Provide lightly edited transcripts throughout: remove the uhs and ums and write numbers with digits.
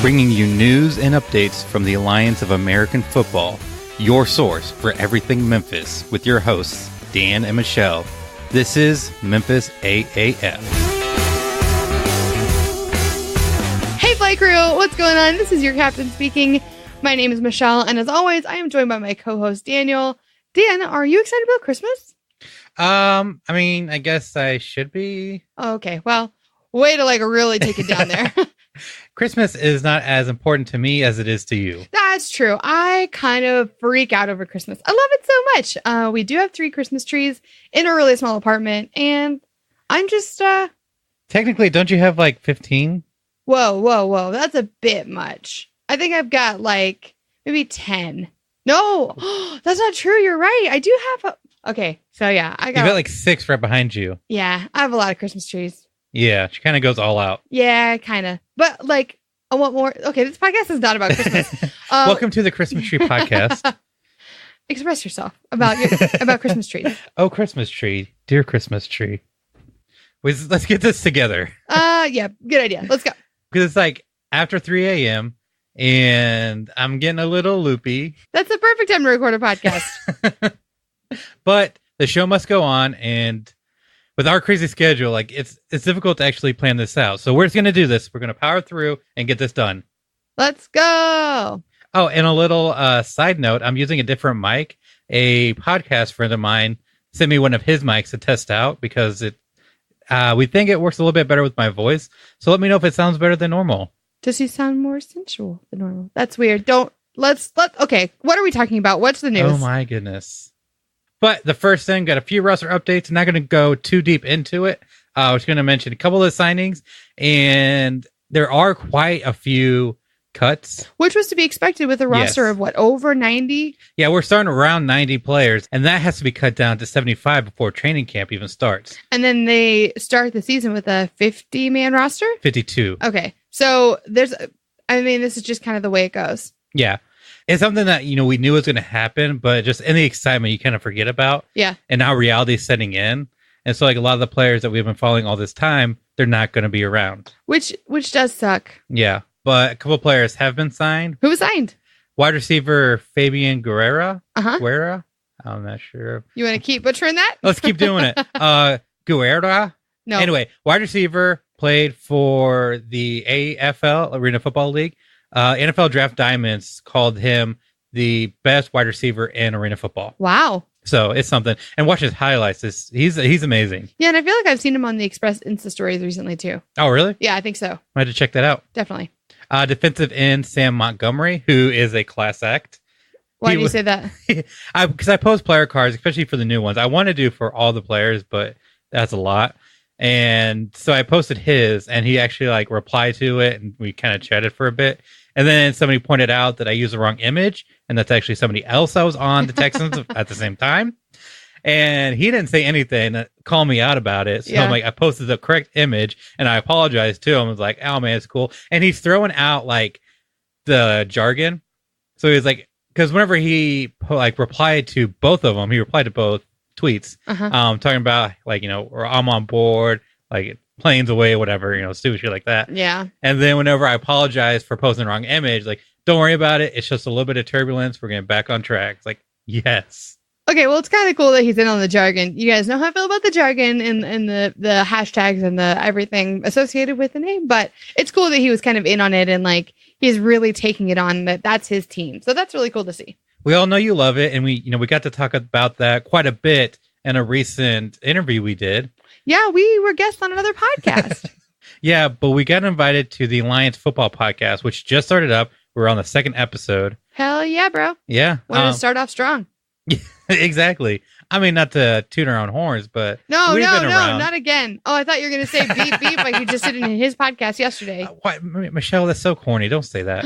bringing you news and updates from the Alliance of American Football, your source for everything Memphis, with your hosts, Dan and Michelle. This is Memphis AAF. Hey Flight Crew, what's going on? This is your captain speaking. My name is Michelle, and as always, I am joined by my co-host, Daniel. Dan, are you excited about Christmas? I guess I should be. Okay, well, way to really take it down there. Christmas is not as important to me as it is to you. That's true. I kind of freak out over Christmas. I love it so much. We do have 3 Christmas trees in a really small apartment, and I'm just... Technically, don't you have 15? Whoa. That's a bit much. I think I've got maybe 10. No, that's not true. You're right. I do have Okay, so yeah, I got... You've got 6 right behind you. Yeah, I have a lot of Christmas trees. Yeah, she kind of goes all out. Yeah, kind of. But I want more. Okay, this podcast is not about Christmas. Welcome to the Christmas Tree Podcast. Express yourself about Christmas trees. Oh, Christmas tree. Dear Christmas tree. Let's get this together. Yeah, good idea. Let's go. Because it's after 3 a.m. and I'm getting a little loopy. That's the perfect time to record a podcast. But the show must go on, and with our crazy schedule, it's difficult to actually plan this out. So we're just going to do this. We're going to power through and get this done. Let's go. Oh, and a little side note, I'm using a different mic. A podcast friend of mine sent me one of his mics to test out because we think it works a little bit better with my voice. So let me know if it sounds better than normal. Does he sound more sensual than normal? That's weird. Okay, what are we talking about? What's the news? Oh my goodness. But the first thing, got a few roster updates. I'm not going to go too deep into it. I was going to mention a couple of signings, and there are quite a few cuts. Which was to be expected with a roster of over 90? Yeah, we're starting around 90 players, and that has to be cut down to 75 before training camp even starts. And then they start the season with a 50-man roster? 52. Okay, so this is just kind of the way it goes. Yeah. It's something that, we knew was going to happen, but just in the excitement, you kind of forget about. Yeah. And now reality is setting in. And so, a lot of the players that we've been following all this time, they're not going to be around. Which does suck. Yeah. But a couple of players have been signed. Who was signed? Wide receiver Fabian Guerra. Guerra? I'm not sure. You want to keep butchering that? Let's keep doing it. Guerra? No. Anyway, wide receiver, played for the AFL, Arena Football League. NFL Draft Diamonds called him the best wide receiver in arena football. Wow. So it's something. And watch his highlights. He's amazing. Yeah, and I feel like I've seen him on the Express Insta stories recently too. Oh, really? Yeah, I think so. I had to check that out. Definitely. Defensive end Sam Montgomery, who is a class act. Why do you say that? Because I post player cards, especially for the new ones. I want to do for all the players, but that's a lot. And so I posted his, and he actually replied to it, and we kind of chatted for a bit. And then somebody pointed out that I used the wrong image, and that's actually somebody else I was on the Texans at the same time. And he didn't say anything, call me out about it. So I'm I posted the correct image, and I apologized to him. I was like, oh man, it's cool. And he's throwing out the jargon. So he's because whenever he replied to both of them, he replied to both tweets, talking about or I'm on board, planes away, whatever, stupid shit like that. Yeah. And then whenever I apologize for posting the wrong image, don't worry about it. It's just a little bit of turbulence. We're getting back on track. It's yes. Okay, well, it's kind of cool that he's in on the jargon. You guys know how I feel about the jargon and the hashtags and the everything associated with the name, but it's cool that he was kind of in on it and he's really taking it on that's his team. So that's really cool to see. We all know you love it, and we got to talk about that quite a bit in a recent interview we did. Yeah, we were guests on another podcast. Yeah, but we got invited to the Alliance Football Podcast, which just started up. We're on the 2nd episode. Hell yeah, bro. Yeah. Want to start off strong. Yeah, exactly. I mean, not to toot our own horns, but no, not again. Oh, I thought you were going to say beep, beep, like you just did in his podcast yesterday. What? Michelle, that's so corny. Don't say that.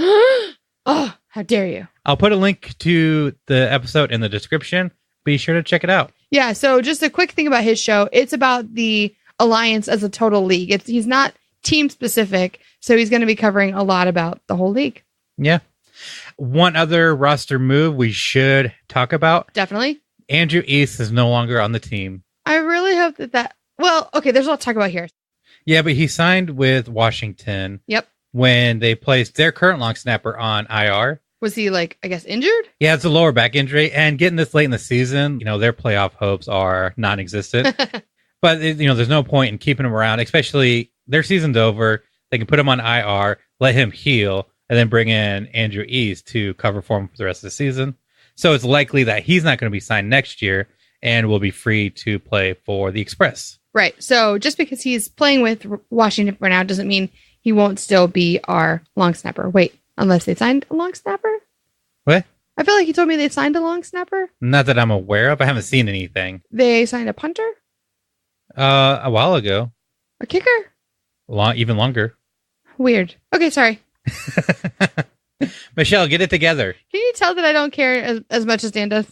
Oh, how dare you. I'll put a link to the episode in the description. Be sure to check it out. Yeah, so just a quick thing about his show. It's about the Alliance as a total league. He's not team specific, so he's going to be covering a lot about the whole league. Yeah. One other roster move we should talk about. Definitely. Andrew East is no longer on the team. I really hope that... Well, okay, there's a lot to talk about here. Yeah, but he signed with Washington. Yep. when they placed their current long snapper on IR. Was he like, I guess, injured? Yeah, it's a lower back injury, and getting this late in the season, their playoff hopes are non-existent. But there's no point in keeping him around, especially their season's over. They can put him on IR, let him heal, and then bring in Andrew Ease to cover for him for the rest of the season. So it's likely that he's not going to be signed next year and will be free to play for the Express. Right. So just because he's playing with Washington for now doesn't mean he won't still be our long snapper. Wait, unless they signed a long snapper? What? I feel like he told me they signed a long snapper. Not that I'm aware of. I haven't seen anything. They signed a punter? A while ago. A kicker? Even longer. Weird. Okay, sorry. Michelle, get it together. Can you tell that I don't care as much as Dan does?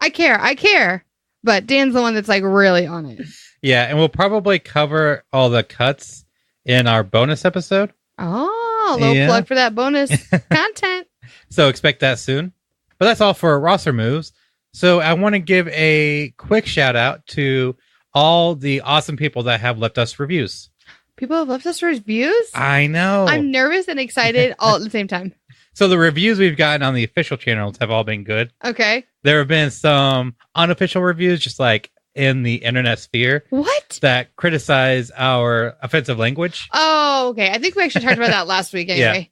I care. But Dan's the one that's like really on it. Yeah, and we'll probably cover all the cuts in our bonus episode. Oh, a little plug for that bonus content. So expect that soon. But that's all for roster moves. So I want to give a quick shout out to all the awesome people that have left us reviews. People have left us reviews? I know. I'm nervous and excited all at the same time. So the reviews we've gotten on the official channels have all been good. Okay. There have been some unofficial reviews, just like in the internet sphere. What? That criticize our offensive language. Oh, okay. I think we actually talked about that last week anyway.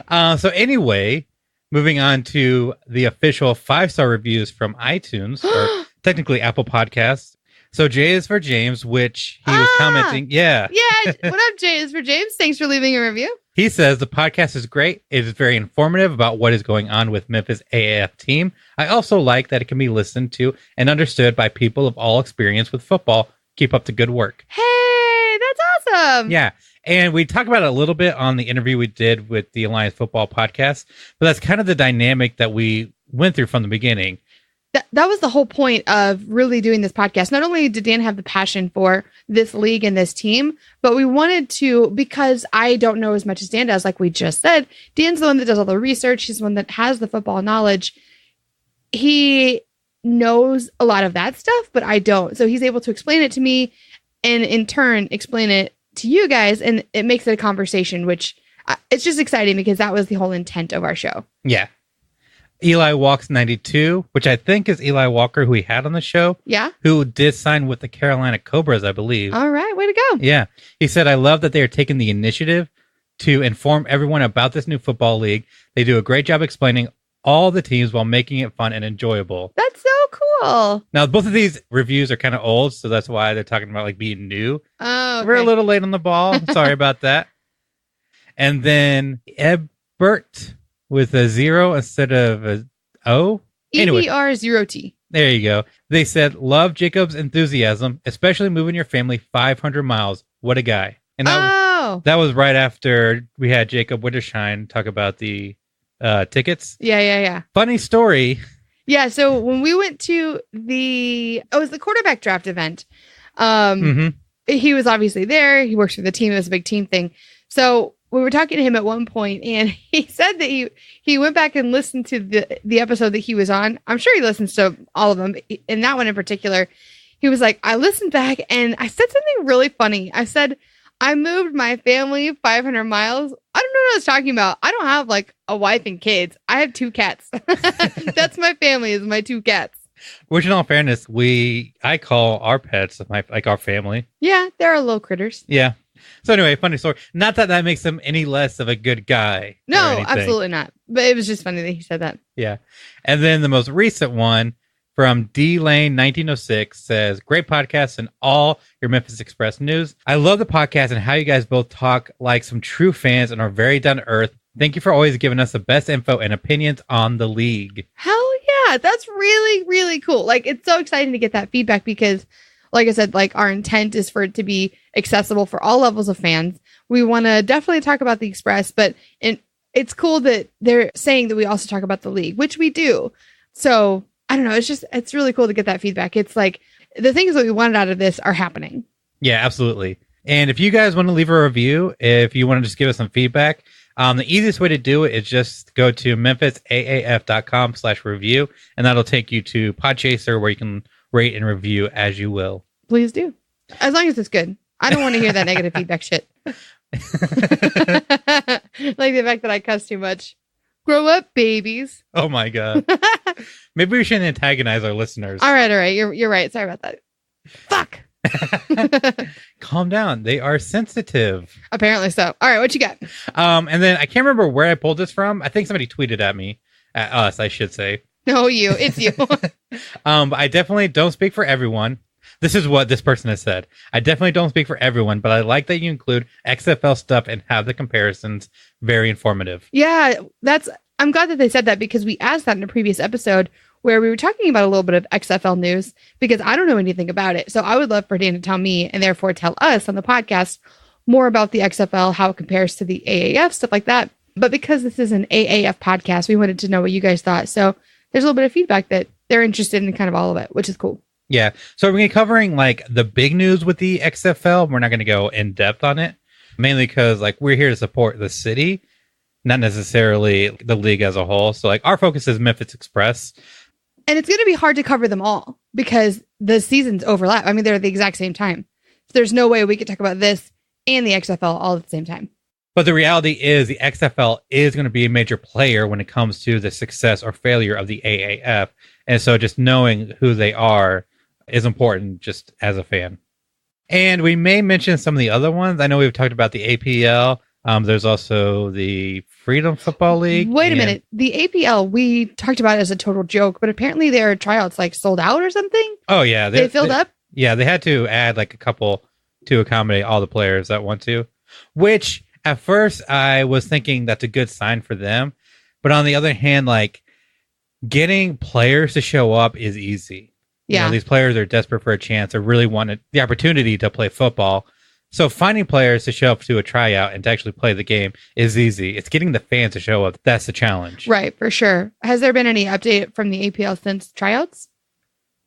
Yeah. So anyway, moving on to the official 5-star reviews from iTunes, or technically Apple Podcasts. So J is for James, which he was commenting. Yeah. Yeah. What up, J is for James? Thanks for leaving a review. He says the podcast is great. It is very informative about what is going on with Memphis AAF team. I also like that it can be listened to and understood by people of all experience with football. Keep up the good work. Hey, that's awesome. Yeah. And we talked about it a little bit on the interview we did with the Alliance Football Podcast, but that's kind of the dynamic that we went through from the beginning. That was the whole point of really doing this podcast. Not only did Dan have the passion for this league and this team, but we wanted to, because I don't know as much as Dan does, like we just said, Dan's the one that does all the research. He's the one that has the football knowledge. He knows a lot of that stuff, but I don't. So he's able to explain it to me and in turn explain it to you guys. And it makes it a conversation, which it's just exciting because that was the whole intent of our show. Yeah. Eli Walks 92, which I think is Eli Walker, who we had on the show. Yeah. Who did sign with the Carolina Cobras, I believe. All right. Way to go. Yeah. He said, I love that they are taking the initiative to inform everyone about this new football league. They do a great job explaining all the teams while making it fun and enjoyable. That's so cool. Now, both of these reviews are kind of old, so that's why they're talking about like being new. Oh, okay. We're a little late on the ball. Sorry about that. And then Ebert with a 0 instead of a O. Anyway, EBR0T. there you go. They said, love Jacob's enthusiasm, especially moving your family 500 miles. What a guy. And that was right after we had Jacob Wittershine talk about the tickets. Yeah. Funny story. Yeah, so when we went to it was the quarterback draft event. He was obviously there. He works for the team. It was a big team thing. So we were talking to him at one point, and he said that he went back and listened to the episode that he was on. I'm sure he listens to all of them. In that one in particular, he was like, I listened back, and I said something really funny. I said, I moved my family 500 miles. I don't know what I was talking about. I don't have like a wife and kids. I have 2 cats. That's my family, is my 2 cats. Which, in all fairness, I call our pets our family. Yeah, they're little critters. Yeah. So anyway, funny story. Not that makes him any less of a good guy. No, absolutely not. But it was just funny that he said that. Yeah. And then the most recent one from D Lane 1906 says, great podcast and all your Memphis Express news. I love the podcast and how you guys both talk like some true fans and are very down to earth. Thank you for always giving us the best info and opinions on the league. Hell yeah. That's really, really cool. Like, it's so exciting to get that feedback because, like I said, like our intent is for it to be accessible for all levels of fans. We want to definitely talk about the Express, but it's cool that they're saying that we also talk about the league, which we do. So I don't know. It's really cool to get that feedback. It's like the things that we wanted out of this are happening. Yeah, absolutely. And if you guys want to leave a review, if you want to just give us some feedback, the easiest way to do it is just go to memphisaaf.com/review, and that'll take you to Podchaser where you can rate and review as you will. Please do. As long as it's good. I don't want to hear that negative feedback shit. Like the fact that I cuss too much. Grow up, babies. Oh my God. Maybe we shouldn't antagonize our listeners. All right. You're right. Sorry about that. Fuck. Calm down. They are sensitive. Apparently so. All right, what you got? And then I can't remember where I pulled this from. I think somebody tweeted at me, at us, I should say. No, you. It's you. But I definitely don't speak for everyone. This is what this person has said. I definitely don't speak for everyone, but I like that you include XFL stuff and have the comparisons very informative. Yeah, I'm glad that they said that because we asked that in a previous episode where we were talking about a little bit of XFL news because I don't know anything about it. So I would love for Dan to tell me and therefore tell us on the podcast more about the XFL, how it compares to the AAF, stuff like that. But because this is an AAF podcast, we wanted to know what you guys thought. So there's a little bit of feedback that they're interested in kind of all of it, which is cool. Yeah. So we're going to be covering like the big news with the XFL. We're not going to go in depth on it, mainly because like we're here to support the city, not necessarily the league as a whole. So like our focus is Memphis Express. And it's going to be hard to cover them all because the seasons overlap. I mean, they're at the exact same time. So there's no way we could talk about this and the XFL all at the same time. But the reality is the XFL is going to be a major player when it comes to the success or failure of the AAF. And so just knowing who they are is important just as a fan. And we may mention some of the other ones. I know we've talked about the APL. There's also the Freedom Football League. Wait a minute. The APL, we talked about it as a total joke, but apparently their tryouts like sold out or something. Oh, yeah. They filled up? Yeah, they had to add like a couple to accommodate all the players that want to, which at first I was thinking that's a good sign for them. But on the other hand, like getting players to show up is easy. Yeah. You know, these players are desperate for a chance or really wanted the opportunity to play football. So finding players to show up to a tryout and to actually play the game is easy. It's getting the fans to show up. That's the challenge. Right, for sure. Has there been any update from the APL since tryouts?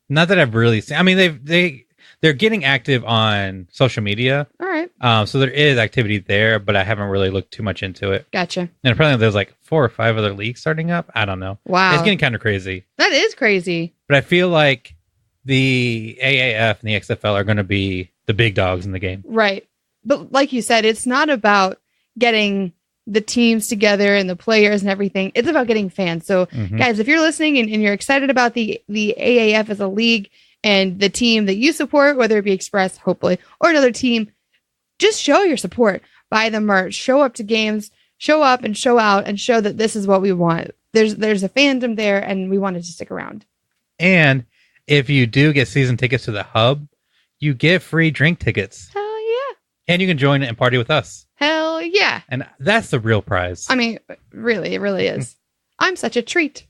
Not that I've really seen. I mean, they're getting active on social media. All right. So there is activity there, but I haven't really looked too much into it. Gotcha. And apparently there's like 4 or 5 other leagues starting up. I don't know. Wow. It's getting kind of crazy. That is crazy. But I feel like the AAF and the XFL are going to be the big dogs in the game. Right. But like you said, it's not about getting the teams together and the players and everything. It's about getting fans. So guys, if you're listening and you're excited about the AAF as a league and the team that you support, whether it be Express, hopefully, or another team, just show your support. Buy the merch, show up to games, show up and show out and show that this is what we want. There's a fandom there and we want it to stick around. And if you do get season tickets to the hub, you get free drink tickets. Hell yeah. And you can join and party with us. Hell yeah. And that's the real prize. I mean, really, it really is. I'm such a treat.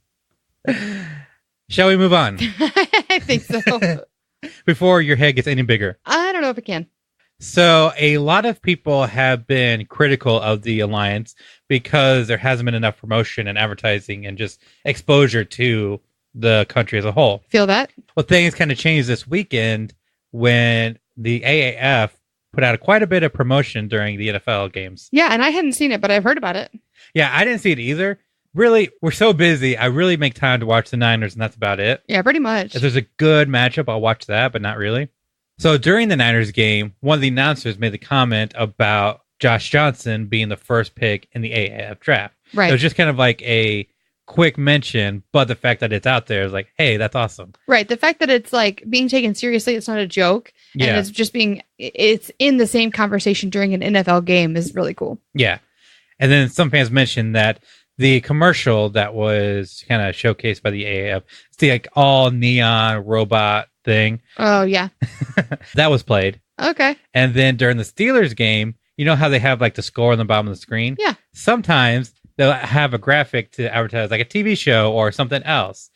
Shall we move on? I think so. Before your head gets any bigger. I don't know if it can. So a lot of people have been critical of the alliance because there hasn't been enough promotion and advertising and just exposure to the country as a whole. Feel that? Well, things kind of changed this weekend when the AAF put out quite a bit of promotion during the NFL games. Yeah, and I hadn't seen it, but I've heard about it. Yeah, I didn't see it either. Really, we're so busy. I really make time to watch the Niners, and that's about it. Yeah, pretty much. If there's a good matchup, I'll watch that, but not really. So during the Niners game, one of the announcers made the comment about Josh Johnson being the first pick in the AAF draft. Right. It was just kind of like a quick mention, but the fact that it's out there is like, hey, that's awesome. Right. The fact that it's like being taken seriously, it's not a joke. Yeah. And it's just it's in the same conversation during an NFL game is really cool. Yeah. And then some fans mentioned that the commercial that was kind of showcased by the AAF, it's the like all neon robot thing. Oh, yeah. That was played. Okay. And then during the Steelers game, you know how they have like the score on the bottom of the screen? Yeah. Sometimes they'll have a graphic to advertise like a TV show or something else.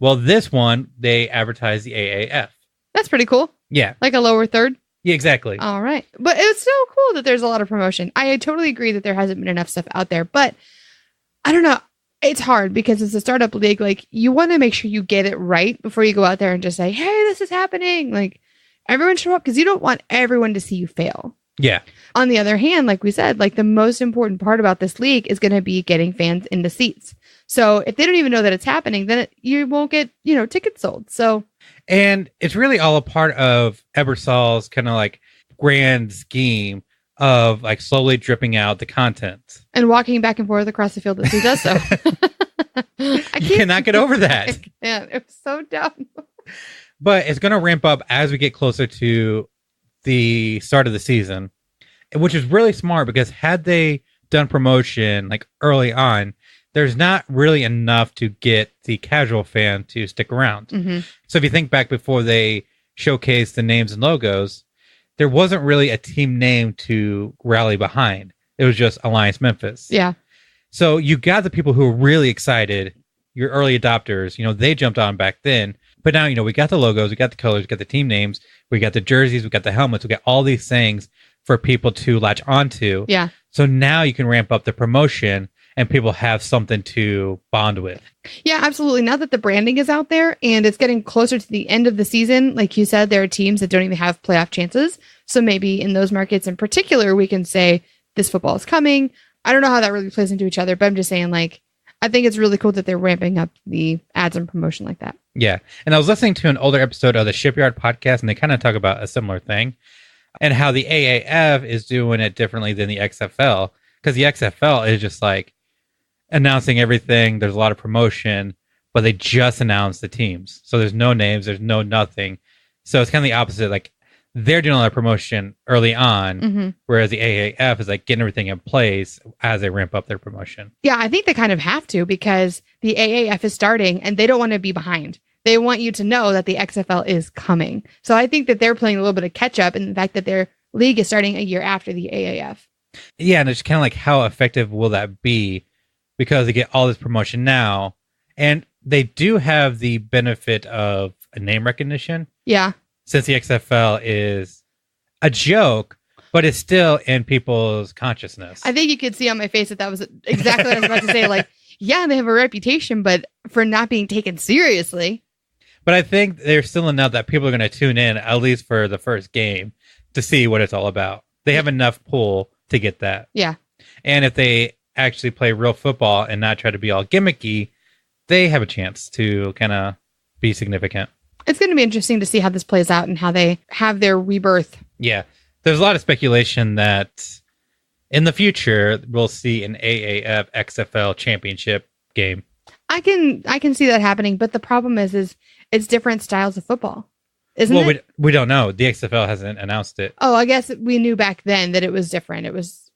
Well, this one, they advertise the AAF. That's pretty cool. Yeah. Like a lower third. Yeah, exactly. All right. But it's so cool that there's a lot of promotion. I totally agree that there hasn't been enough stuff out there, but I don't know. It's hard because it's a startup league. Like you want to make sure you get it right before you go out there and just say, hey, this is happening. Like everyone show up because you don't want everyone to see you fail. Yeah. On the other hand, like we said, like the most important part about this league is going to be getting fans into seats. So if they don't even know that it's happening, then you won't get, tickets sold. So, and it's really all a part of Ebersol's kind of like grand scheme of like slowly dripping out the content. And walking back and forth across the field as he does so. You cannot get over that. Yeah, it was so dumb. But it's going to ramp up as we get closer to the start of the season, which is really smart because had they done promotion like early on, there's not really enough to get the casual fan to stick around. Mm-hmm. So if you think back before they showcased the names and logos, there wasn't really a team name to rally behind. It was just Alliance Memphis. Yeah. So you got the people who were really excited, your early adopters, they jumped on back then. But now, we got the logos, we got the colors, we got the team names, we got the jerseys, we got the helmets, we got all these things for people to latch onto. Yeah. So now you can ramp up the promotion and people have something to bond with. Yeah, absolutely. Now that the branding is out there and it's getting closer to the end of the season, like you said, there are teams that don't even have playoff chances. So maybe in those markets in particular, we can say this football is coming. I don't know how that really plays into each other, but I'm just saying, like, I think it's really cool that they're ramping up the ads and promotion like that. Yeah. And I was listening to an older episode of the Shipyard podcast, and they kind of talk about a similar thing and how the AAF is doing it differently than the XFL, because the XFL is just like announcing everything. There's a lot of promotion, but they just announced the teams. So there's no names, there's no nothing. So it's kind of the opposite. Like, they're doing all that promotion early on, whereas the AAF is like getting everything in place as they ramp up their promotion. Yeah, I think they kind of have to, because the AAF is starting and they don't want to be behind. They want you to know that the XFL is coming. So I think that they're playing a little bit of catch up in the fact that their league is starting a year after the AAF. Yeah, and it's kind of like, how effective will that be? Because they get all this promotion now, and they do have the benefit of a name recognition. Yeah. Since the XFL is a joke, but it's still in people's consciousness. I think you could see on my face that was exactly what I was about to say. Like, yeah, they have a reputation, but for not being taken seriously. But I think there's still enough that people are going to tune in, at least for the first game, to see what it's all about. They have enough pull to get that. Yeah. And if they actually play real football and not try to be all gimmicky, they have a chance to kind of be significant. It's going to be interesting to see how this plays out and how they have their rebirth. Yeah. There's a lot of speculation that in the future we'll see an AAF XFL championship game. I can see that happening, but the problem is it's different styles of football, isn't it? We don't know. The XFL hasn't announced it. Oh, I guess we knew back then that it was different. It was,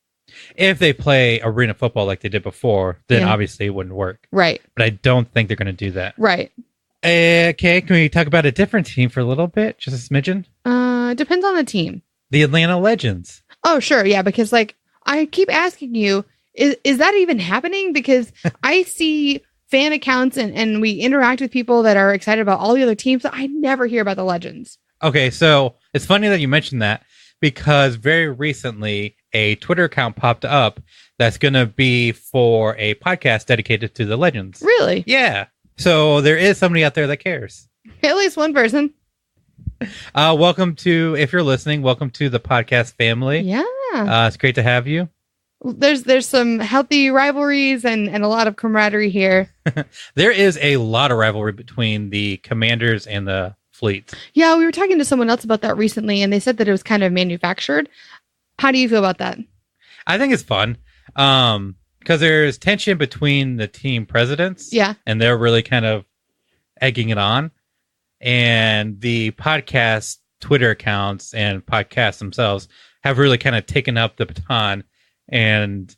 if they play arena football like they did before, then obviously it wouldn't work. Right. But I don't think they're going to do that. Right. Okay, can we talk about a different team for a little bit? Just a smidgen? Depends on the team. The Atlanta Legends. Oh, sure. Yeah, because like I keep asking you, is that even happening? Because I see fan accounts and we interact with people that are excited about all the other teams. I never hear about the Legends. Okay, so it's funny that you mentioned that, because very recently a Twitter account popped up that's going to be for a podcast dedicated to the Legends. Really? Yeah. So there is somebody out there that cares. At least one person. Welcome to, if you're listening, welcome to the podcast family. Yeah. It's great to have you. There's some healthy rivalries and a lot of camaraderie here. There is a lot of rivalry between the Commanders and the Fleets. Yeah, we were talking to someone else about that recently, and they said that it was kind of manufactured. How do you feel about that? I think it's fun. Because there's tension between the team presidents. Yeah. And they're really kind of egging it on. And the podcast Twitter accounts and podcasts themselves have really kind of taken up the baton and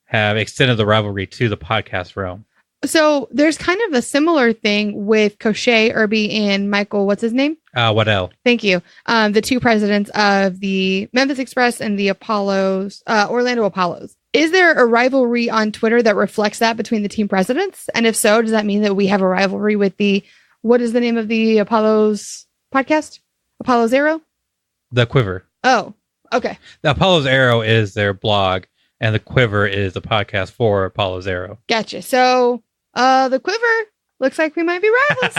have extended the rivalry to the podcast realm. So there's kind of a similar thing with Cochet, Irby, and Michael, what's his name? Waddell. Thank you. The two presidents of the Memphis Express and the Apollos, Orlando Apollos. Is there a rivalry on Twitter that reflects that between the team presidents? And if so, does that mean that we have a rivalry with what is the name of the Apollos podcast? Apollo's Arrow? The Quiver. Oh, okay. The Apollo's Arrow is their blog, and the Quiver is the podcast for Apollo's Arrow. Gotcha. So the Quiver looks like we might be rivals.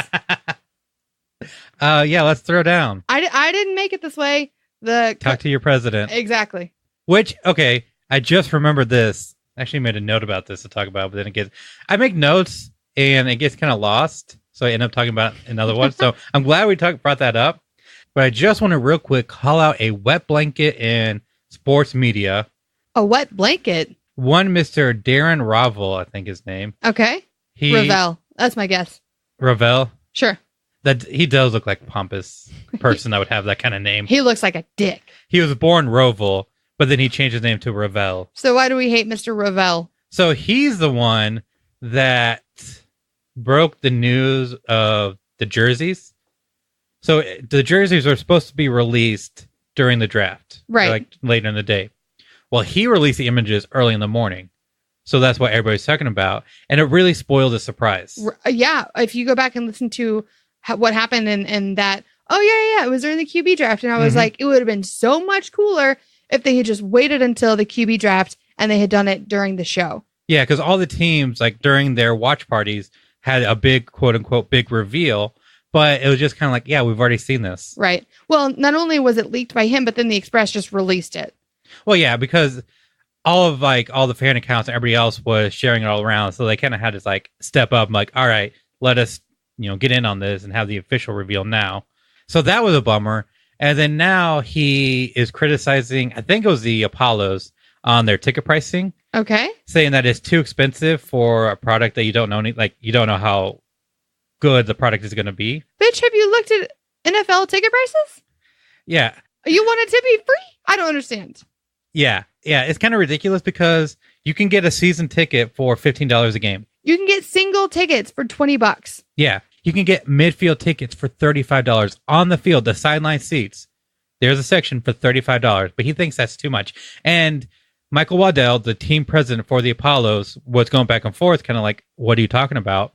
Yeah, let's throw down. I didn't make it this way. Talk to your president. Exactly. Which, okay, I just remembered this. I actually made a note about this to talk about, but then I make notes and it gets kind of lost. So I end up talking about another one. So I'm glad we brought that up. But I just want to real quick call out a wet blanket and sports media. A wet blanket. One Mr. Darren Ravel, I think his name. Okay. Ravel. That's my guess. Ravel? Sure. That he does look like a pompous person that would have that kind of name. He looks like a dick. He was born Roval, but then he changed his name to Ravel. So why do we hate Mr. Ravel? So he's the one that broke the news of the jerseys. So the jerseys were supposed to be released during the draft. Right. Like later in the day. Well, he released the images early in the morning. So that's what everybody's talking about. And it really spoiled the surprise. Yeah. If you go back and listen to what happened and that, it was during the QB draft. And I was like, it would have been so much cooler if they had just waited until the QB draft and they had done it during the show. Yeah, because all the teams, like during their watch parties, had a big, quote unquote, big reveal. But it was just kind of like, yeah, we've already seen this. Right. Well, not only was it leaked by him, but then the Express just released it. Well, yeah, because all the fan accounts and everybody else was sharing it all around. So they kind of had to like step up, like, all right, let us, get in on this and have the official reveal now. So that was a bummer. And then now he is criticizing, I think it was the Apollos, on their ticket pricing. Okay. Saying that it's too expensive for a product that you don't know, like you don't know how good the product is going to be. Bitch, have you looked at NFL ticket prices? Yeah. You want it to be free? I don't understand. Yeah. It's kind of ridiculous because you can get a season ticket for $15 a game. You can get single tickets for $20. Yeah. You can get midfield tickets for $35 on the field, the sideline seats. There's a section for $35, but he thinks that's too much. And Michael Waddell, the team president for the Apollos, was going back and forth, kind of like, what are you talking about?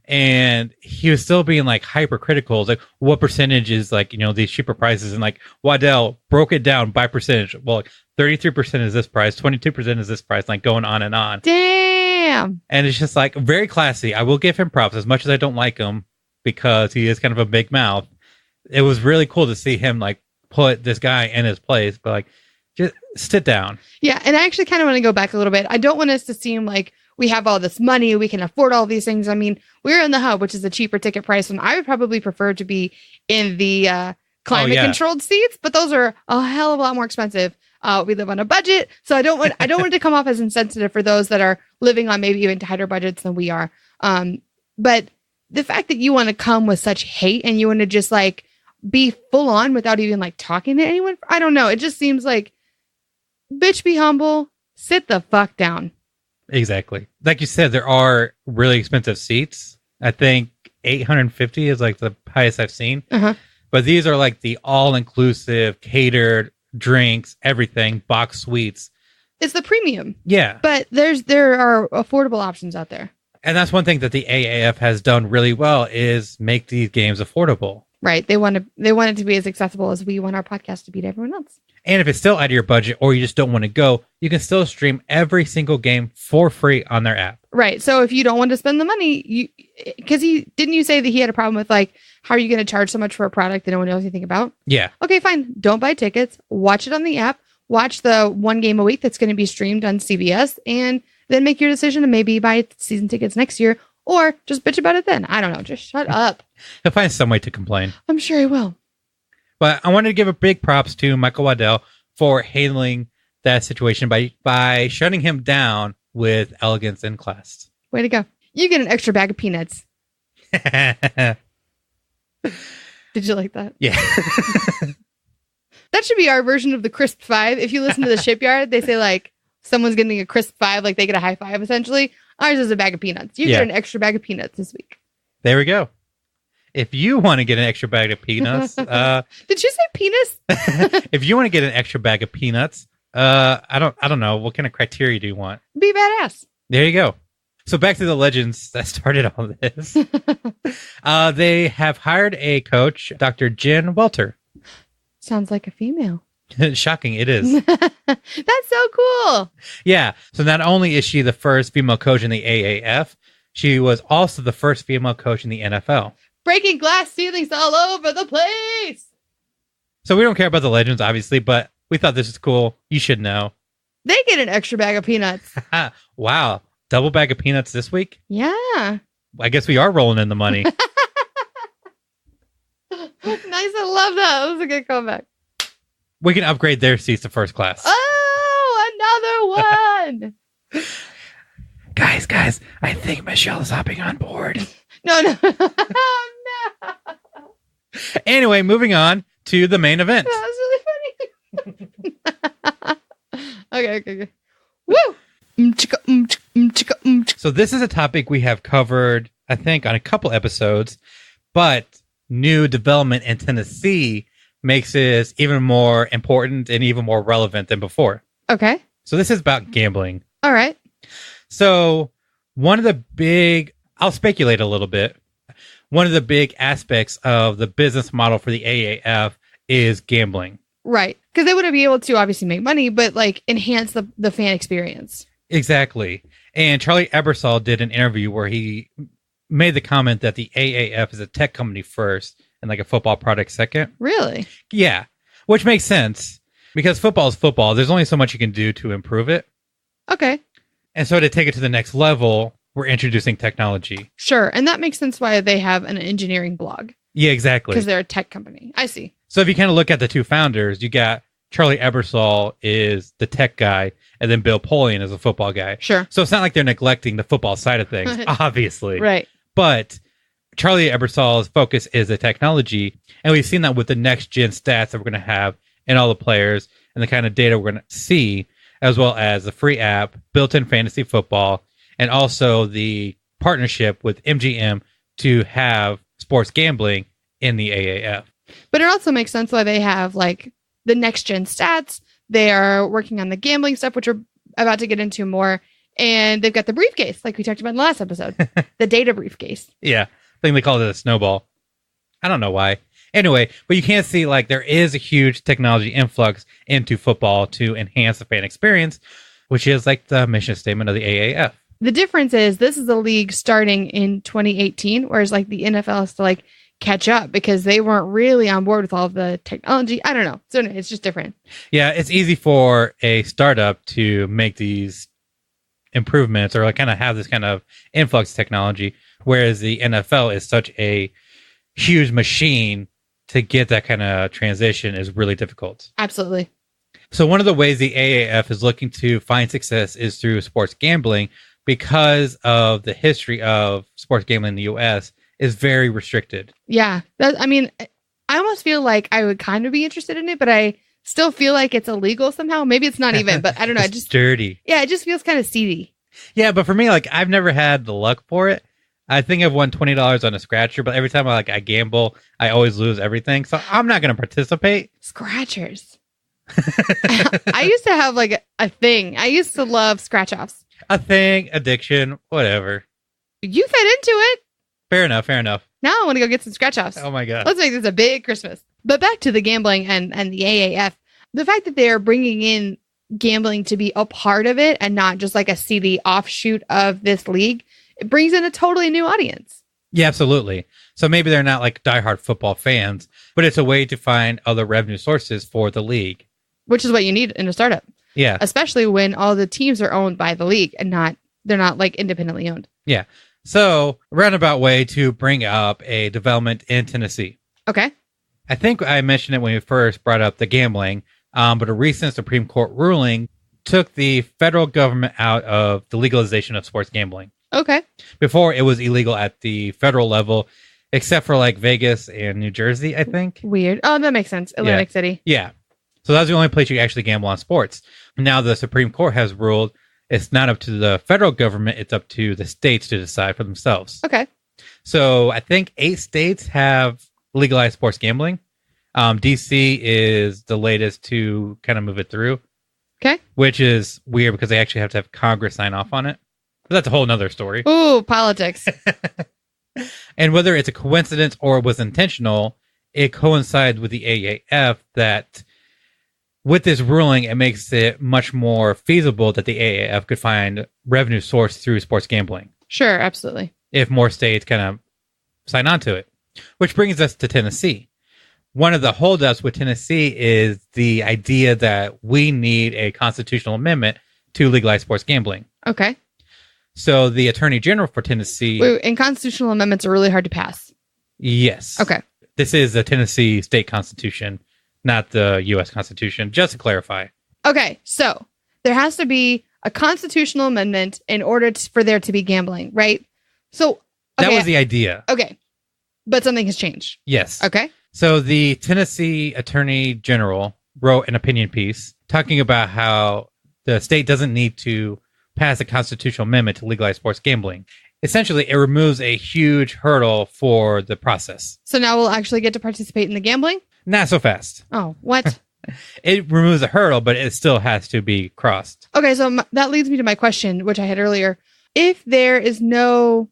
And he was still being like hypercritical, like what percentage is like, these cheaper prices, and like Waddell broke it down by percentage. Well, like 33% is this price, 22% is this price, like going on and on. Damn. And it's just like very classy. I will give him props as much as I don't like him because he is kind of a big mouth. It was really cool to see him like put this guy in his place, but like just sit down. Yeah. And I actually kind of want to go back a little bit. I don't want us to seem like we have all this money, we can afford all these things. I mean, we're in the Hub, which is a cheaper ticket price, and I would probably prefer to be in the climate controlled seats, but those are a hell of a lot more expensive. We live on a budget, so I don't want it to come off as insensitive for those that are living on maybe even tighter budgets than we are. But the fact that you want to come with such hate and you want to just like be full on without even like talking to anyone, I don't know. It just seems like, bitch, be humble, sit the fuck down. Exactly. Like you said, there are really expensive seats. I think 850 is like the highest I've seen. Uh-huh. But these are like the all-inclusive, catered, drinks, everything, box suites. It's the premium. Yeah. But there are affordable options out there. And that's one thing that the AAF has done really well is make these games affordable. Right. They want it to be as accessible as we want our podcast to be to everyone else. And if it's still out of your budget or you just don't want to go, you can still stream every single game for free on their app. Right. So if you don't want to spend the money, because didn't you say that he had a problem with like, how are you going to charge so much for a product that no one knows anything about? Yeah. Okay, fine. Don't buy tickets. Watch it on the app. Watch the one game a week that's going to be streamed on CBS, and then make your decision to maybe buy season tickets next year, or just bitch about it then. I don't know. Just shut up. He'll find some way to complain. I'm sure he will. But I wanted to give a big props to Michael Waddell for handling that situation by shutting him down with elegance and class. Way to go. You get an extra bag of peanuts. Did you like that? Yeah. That should be our version of the crisp 5. If you listen to the Shipyard, they say like someone's getting a crisp 5, like they get a high 5 essentially. Ours is a bag of peanuts. You get an extra bag of peanuts this week. There we go. If you want to get an extra bag of peanuts, did you say penis? If you want to get an extra bag of peanuts, I don't know. What kind of criteria do you want? Be badass. There you go. So back to the legends that started all this. They have hired a coach, Dr. Jen Welter. Sounds like a female. Shocking, it is. That's so cool. Yeah. So not only is she the first female coach in the AAF, she was also the first female coach in the NFL. Breaking glass ceilings all over the place. So we don't care about the legends, obviously, but we thought this was cool. You should know. They get an extra bag of peanuts. Wow. Double bag of peanuts this week? Yeah. I guess we are rolling in the money. Nice. I love that. That was a good comeback. We can upgrade their seats to first class. Oh, another one. Guys, I think Michelle is hopping on board. No. No. Anyway, moving on to the main event. That was really funny. Okay. Woo! So this is a topic we have covered, I think, on a couple episodes, but new development in Tennessee makes this even more important and even more relevant than before. Okay. So this is about gambling. All right. So one of the big, I'll speculate a little bit. One of the big aspects of the business model for the AAF is gambling. Right. Because they wouldn't be able to obviously make money, but like enhance the fan experience. Exactly. And Charlie Ebersol did an interview where he made the comment that the AAF is a tech company first and like a football product second. Really? Yeah. Which makes sense because football is football. There's only so much you can do to improve it. Okay. And so to take it to the next level, we're introducing technology. Sure. And that makes sense why they have an engineering blog. Yeah, exactly. Because they're a tech company. I see. So if you kind of look at the two founders, you got Charlie Ebersol is the tech guy, and then Bill Polian is a football guy. Sure. So it's not like they're neglecting the football side of things, obviously. Right. But Charlie Ebersol's focus is the technology, and we've seen that with the next-gen stats that we're going to have in all the players and the kind of data we're going to see, as well as the free app, built-in fantasy football, and also the partnership with MGM to have sports gambling in the AAF. But it also makes sense why they have like the next gen stats. They are working on the gambling stuff, which we're about to get into more. And they've got the briefcase, like we talked about in the last episode, the data briefcase. Yeah. I think they called it a snowball. I don't know why. Anyway, but you can see like there is a huge technology influx into football to enhance the fan experience, which is like the mission statement of the AAF. The difference is this is a league starting in 2018, whereas like the NFL has to like catch up because they weren't really on board with all of the technology. I don't know. So it's just different. Yeah, it's easy for a startup to make these improvements or like kind of have this kind of influx technology, whereas the NFL is such a huge machine to get that kind of transition is really difficult. Absolutely. So one of the ways the AAF is looking to find success is through sports gambling because of the history of sports gambling in the U.S. is very restricted. Yeah. I almost feel like I would kind of be interested in it, but I still feel like it's illegal somehow. Maybe it's not even, but I don't know. It's dirty. Yeah, it just feels kind of seedy. Yeah, but for me, like I've never had the luck for it. I think I've won $20 on a scratcher, but every time I gamble, I always lose everything. So I'm not going to participate. Scratchers. I used to have like a thing. I used to love scratch offs. A thing, addiction, whatever. You fed into it. Fair enough. Now I want to go get some scratch offs. Oh my God. Let's make this a big Christmas. But back to the gambling and the AAF. The fact that they're bringing in gambling to be a part of it and not just like a seedy offshoot of this league, it brings in a totally new audience. Yeah, absolutely. So maybe they're not like diehard football fans, but it's a way to find other revenue sources for the league. Which is what you need in a startup. Yeah. Especially when all the teams are owned by the league and they're not like independently owned. Yeah. So roundabout way to bring up a development in Tennessee. Okay. I think I mentioned it when we first brought up the gambling, but a recent Supreme Court ruling took the federal government out of the legalization of sports gambling. Okay. Before, it was illegal at the federal level, except for like Vegas and New Jersey, I think. Weird. Oh, that makes sense. Atlantic City. Yeah. So that's the only place you can actually gamble on sports. Now the Supreme Court has ruled it's not up to the federal government, it's up to the states to decide for themselves. Okay. So I think 8 states have legalized sports gambling. DC is the latest to kind of move it through. Okay. Which is weird because they actually have to have Congress sign off on it. But that's a whole nother story. Ooh, politics. And whether it's a coincidence or it was intentional, it coincides with the AAF that with this ruling, it makes it much more feasible that the AAF could find revenue source through sports gambling. Sure, absolutely. If more states kind of sign on to it. Which brings us to Tennessee. One of the holdups with Tennessee is the idea that we need a constitutional amendment to legalize sports gambling. Okay. So the Attorney General for Tennessee... Wait, and constitutional amendments are really hard to pass. Yes. Okay. This is the Tennessee state constitution not the U.S. Constitution, just to clarify. Okay, so there has to be a constitutional amendment in order for there to be gambling, right? So that was the idea. Okay, but something has changed. Yes. Okay. So the Tennessee Attorney General wrote an opinion piece talking about how the state doesn't need to pass a constitutional amendment to legalize sports gambling. Essentially, it removes a huge hurdle for the process. So now we'll actually get to participate in the gambling? Not so fast. Oh, what? It removes a hurdle, but it still has to be crossed. Okay, so that leads me to my question, which I had earlier. If there is no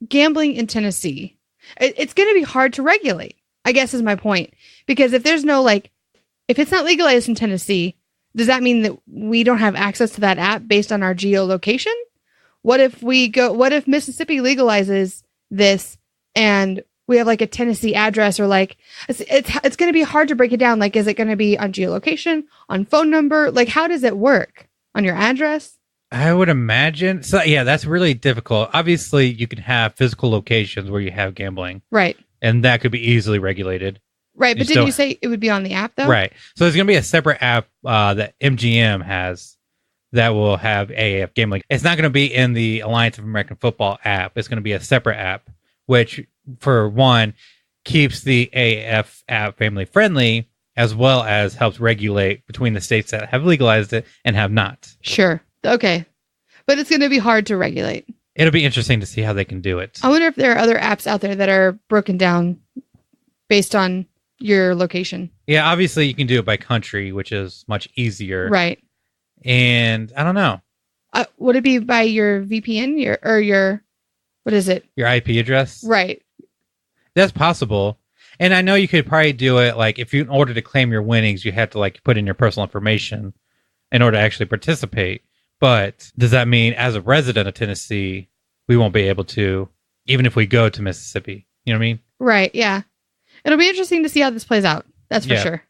gambling in Tennessee, it's going to be hard to regulate, I guess is my point. Because if there's no, if it's not legalized in Tennessee, does that mean that we don't have access to that app based on our geolocation? What if Mississippi legalizes this and we have a Tennessee address, or it's going to be hard to break it down. Is it going to be on geolocation, on phone number? How does it work? On your address? I would imagine. So yeah, that's really difficult. Obviously, you can have physical locations where you have gambling. Right. And that could be easily regulated. Right. But didn't you say it would be on the app though? Right. So there's going to be a separate app that MGM has that will have AAF gambling. It's not going to be in the Alliance of American Football app. It's going to be a separate app, which for one keeps the AAF app family friendly, as well as helps regulate between the states that have legalized it and have not. Sure. Okay. But it's going to be hard to regulate. It'll be interesting to see how they can do it. I wonder if there are other apps out there that are broken down based on your location. Yeah, obviously you can do it by country, which is much easier. Right. And I don't know. Would it be by your VPN, your what is it? Your IP address? Right. That's possible. And I know you could probably do it if in order to claim your winnings, you have to put in your personal information in order to actually participate. But does that mean as a resident of Tennessee, we won't be able to, even if we go to Mississippi? You know what I mean? Right. Yeah. It'll be interesting to see how this plays out. That's for sure.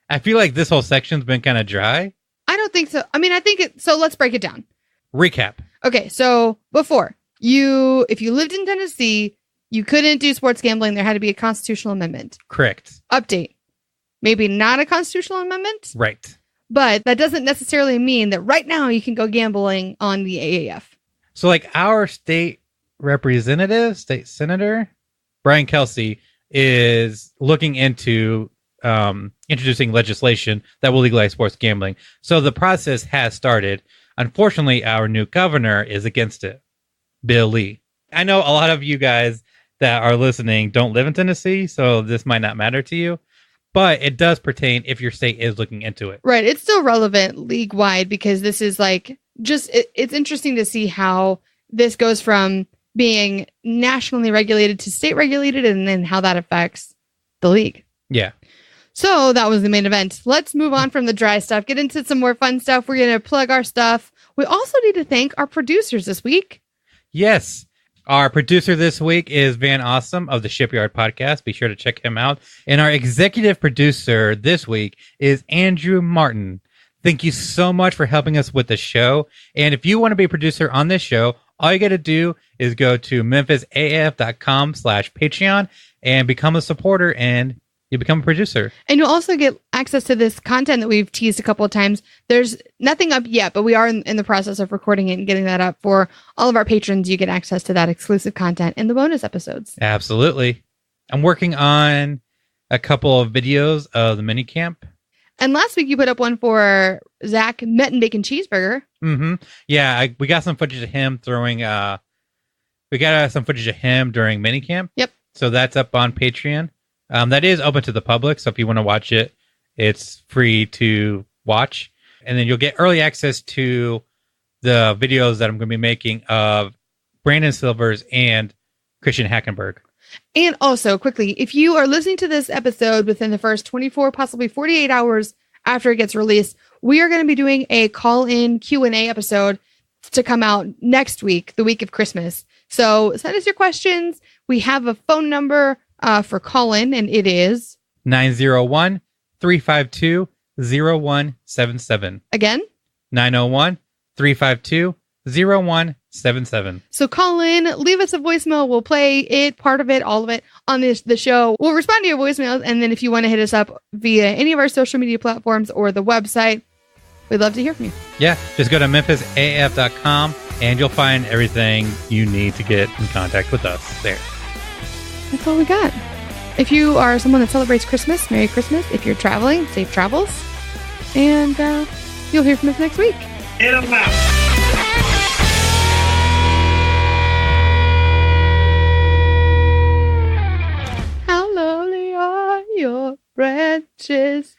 I feel like this whole section's been kind of dry. I don't think so. I mean, I think so let's break it down. Recap. Okay. So before if you lived in Tennessee, you couldn't do sports gambling. There had to be a constitutional amendment. Correct. Update. Maybe not a constitutional amendment. Right. But that doesn't necessarily mean that right now you can go gambling on the AAF. So our state representative, state senator, Brian Kelsey, is looking into introducing legislation that will legalize sports gambling. So the process has started. Unfortunately, our new governor is against it, Bill Lee. I know a lot of you guys that are listening don't live in Tennessee, so this might not matter to you. But it does pertain if your state is looking into it. Right. It's still relevant league-wide because this is it's interesting to see how this goes from being nationally regulated to state regulated and then how that affects the league. Yeah. So that was the main event. Let's move on from the dry stuff, get into some more fun stuff. We're going to plug our stuff. We also need to thank our producers this week. Yes. Our producer this week is Van Awesome of the Shipyard Podcast. Be sure to check him out. And our executive producer this week is Andrew Martin. Thank you so much for helping us with the show. And if you want to be a producer on this show, all you got to do is go to memphisaf.com/Patreon and become a supporter, and you become a producer. And you'll also get access to this content that we've teased a couple of times. There's nothing up yet, but we are in the process of recording it and getting that up for all of our patrons. You get access to that exclusive content in the bonus episodes. Absolutely. I'm working on a couple of videos of the mini camp. And last week you put up one for Zach Met and Bacon Cheeseburger. Mm-hmm. Yeah, we got some footage of him throwing. We got some footage of him during mini camp. Yep. So that's up on Patreon. That is open to the public, so if you want to watch it, it's free to watch. And then you'll get early access to the videos that I'm going to be making of Brandon Silvers and Christian Hackenberg. And also, quickly, if you are listening to this episode within the first 24, possibly 48 hours after it gets released, we are going to be doing a call-in Q&A episode to come out next week, the week of Christmas. So send us your questions. We have a phone number for call-in, and it is 901-352-0177. Again? 901-352-0177. 0177. So call in, leave us a voicemail. We'll play it, part of it, all of it on the show. We'll respond to your voicemails. And then if you want to hit us up via any of our social media platforms or the website, we'd love to hear from you. Yeah, just go to memphisaf.com and you'll find everything you need to get in contact with us there. That's all we got. If you are someone that celebrates Christmas, Merry Christmas. If you're traveling, safe travels. And you'll hear from us next week. Hit 'em out. How lovely are your branches.